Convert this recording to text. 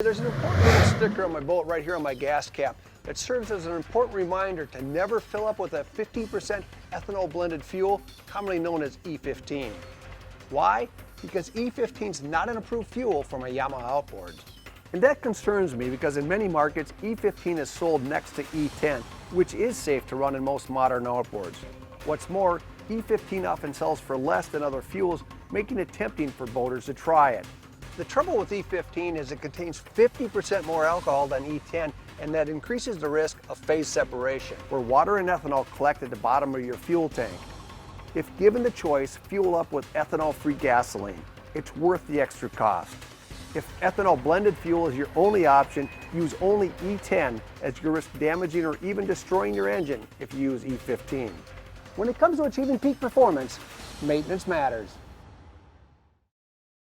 There's an important little sticker on my boat right here on my gas cap that serves as an important reminder to never fill up with a 15% ethanol blended fuel, commonly known as E15. Why? Because E15 is not an approved fuel for my Yamaha Outboards. And that concerns me because in many markets, E15 is sold next to E10, which is safe to run in most modern outboards. What's more, E15 often sells for less than other fuels, making it tempting for boaters to try it. The trouble with E15 is it contains 50% more alcohol than E10, and that increases the risk of phase separation, where water and ethanol collect at the bottom of your fuel tank. If given the choice, fuel up with ethanol-free gasoline. It's worth the extra cost. If ethanol blended fuel is your only option, use only E10, as you risk damaging or even destroying your engine if you use E15. When it comes to achieving peak performance, maintenance matters.